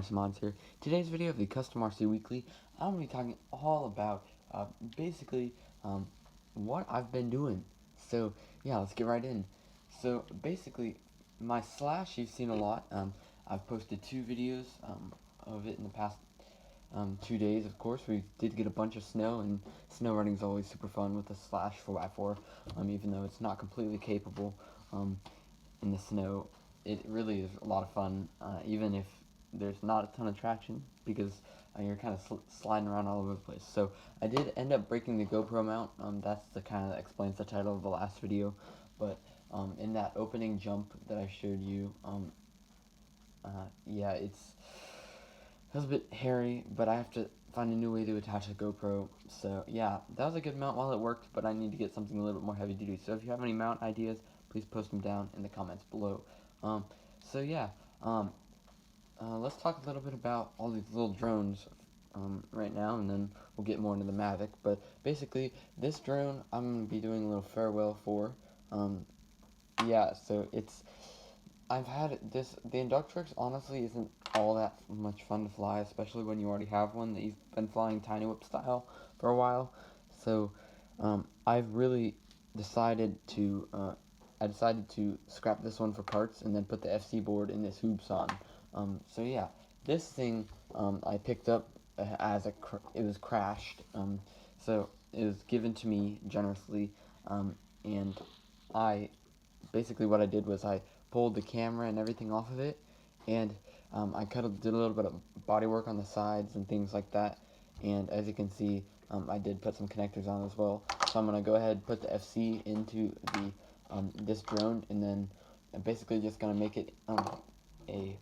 CustomRC here. Today's video of the CustomRC Weekly, I'm going to be talking all about basically what I've been doing. So yeah, let's get right in. So basically, my slash you've seen a lot. I've posted 2 videos of it in the past 2 days. Of course, we did get a bunch of snow, and snow running is always super fun with the slash 4x4. Even though it's not completely capable in the snow, it really is a lot of fun, even if there's not a ton of traction, because you're kind of sliding around all over the place. So I did end up breaking the GoPro mount. That's the kind of that explains the title of the last video. But in that opening jump that I showed you, yeah, it was a bit hairy, but I have to find a new way to attach the GoPro. So yeah, that was a good mount while it worked, but I need to get something a little bit more heavy duty. So if you have any mount ideas, please post them down in the comments below. So yeah, let's talk a little bit about all these little drones right now, and then we'll get more into the Mavic. But basically, this drone I'm going to be doing a little farewell for. Yeah, so I've had this, the Inductrix honestly isn't all that much fun to fly, especially when you already have one that you've been flying Tiny Whip style for a while. So I've really decided to I decided to scrap this one for parts and then put the FC board in this hoops on. So yeah, this thing I picked up as it was crashed. So it was given to me generously, and basically what I did was I pulled the camera and everything off of it, and I did a little bit of body work on the sides and things like that. And as you can see, I did put some connectors on as well. So I'm gonna go ahead and put the FC into the this drone, and then I'm basically just gonna make it a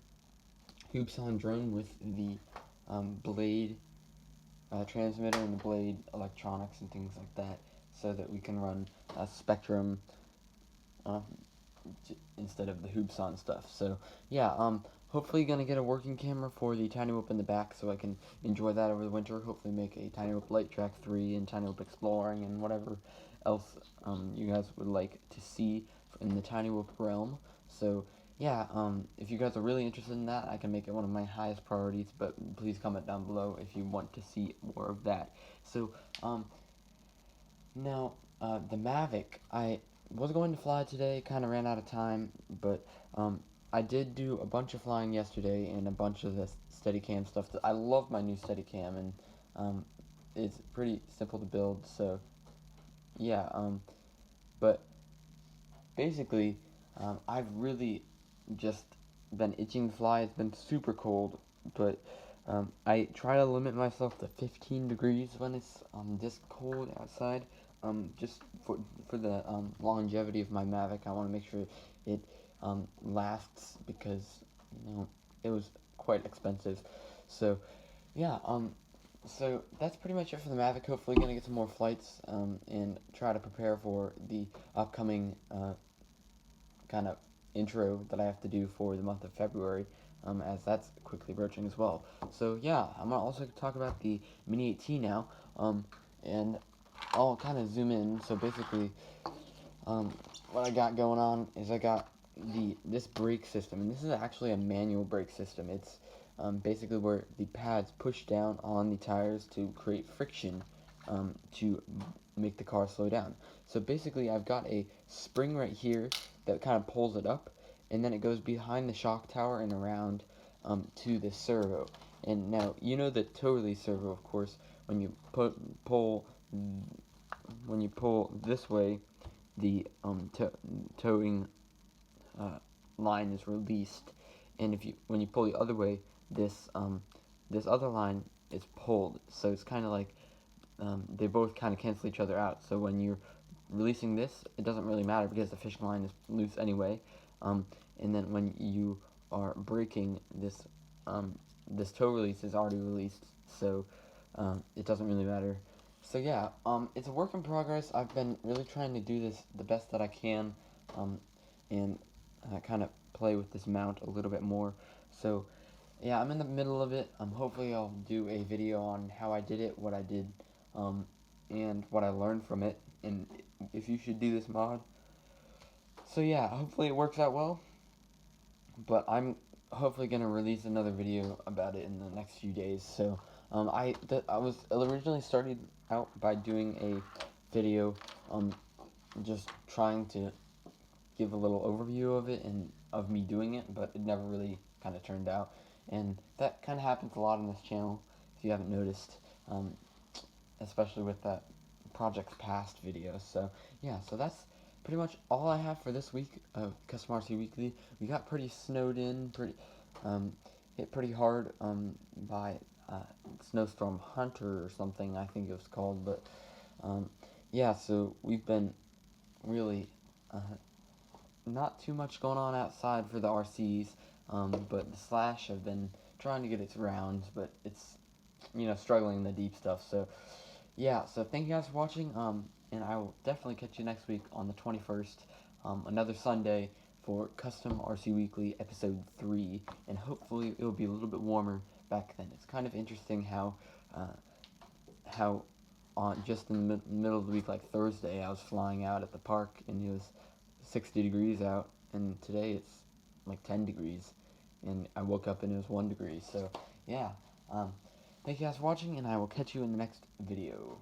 hoops on drone with the blade transmitter and the blade electronics and things like that, so that we can run Spectrum instead of the hoops on stuff. So yeah, hopefully gonna get a working camera for the Tiny Whip in the back, so I can enjoy that over the winter. Hopefully make a Tiny Whip Light Track 3 and Tiny Whip Exploring and whatever else you guys would like to see in the Tiny Whip realm. So yeah, if you guys are really interested in that, I can make it one of my highest priorities, but please comment down below if you want to see more of that. So now the Mavic, I was going to fly today, kind of ran out of time, but I did do a bunch of flying yesterday and a bunch of the Steadicam stuff. I love my new Steadicam, and it's pretty simple to build. So yeah, but basically, I've really just been itching to fly. It's been super cold, but I try to limit myself to 15 degrees when it's this cold outside. Just for the longevity of my Mavic, I want to make sure it lasts, because it was quite expensive. So yeah, so that's pretty much it for the Mavic. Hopefully gonna get some more flights and try to prepare for the upcoming kind of intro that I have to do for the month of February, as that's quickly approaching as well. So yeah, I'm gonna also talk about the Mini 8T now, and I'll kind of zoom in. So basically, what I got going on is I got this brake system, and this is actually a manual brake system. It's basically where the pads push down on the tires to create friction to make the car slow down. So basically, I've got a spring right here that kind of pulls it up, and then it goes behind the shock tower and around to the servo. And now, you know the tow release servo, of course. When you pull this way, the towing line is released, and when you pull the other way, this other line is pulled. So it's kind of like they both kind of cancel each other out. So when you're releasing this, it doesn't really matter because the fishing line is loose anyway. And then when you are braking, this tow release is already released, so it doesn't really matter. So yeah, it's a work in progress. I've been really trying to do this the best that I can, and kind of play with this mount a little bit more. So yeah, I'm in the middle of it. Hopefully I'll do a video on how I did it, what I did, and what I learned from it, and if you should do this mod. So yeah, hopefully it works out well. But I'm hopefully gonna release another video about it in the next few days. So I was originally started out by doing a video, just trying to give a little overview of it and of me doing it, but it never really kind of turned out. And that kind of happens a lot on this channel, if you haven't noticed, um, especially with that Projects Past video. So yeah, so that's pretty much all I have for this week of CustomRC Weekly. We got pretty snowed in, um, hit pretty hard by Snowstorm Hunter or something, I think it was called. But yeah, so we've been really uh, not too much going on outside for the RCs, but the Slash have been trying to get its rounds, but it's, struggling in the deep stuff. So yeah, so thank you guys for watching, and I will definitely catch you next week on the 21st, another Sunday for Custom RC Weekly episode 3, and hopefully it will be a little bit warmer back then. It's kind of interesting how on just in the middle of the week, like Thursday, I was flying out at the park and it was 60 degrees out, and today it's like 10 degrees, and I woke up and it was 1 degree. So yeah, thank you guys for watching, and I will catch you in the next video.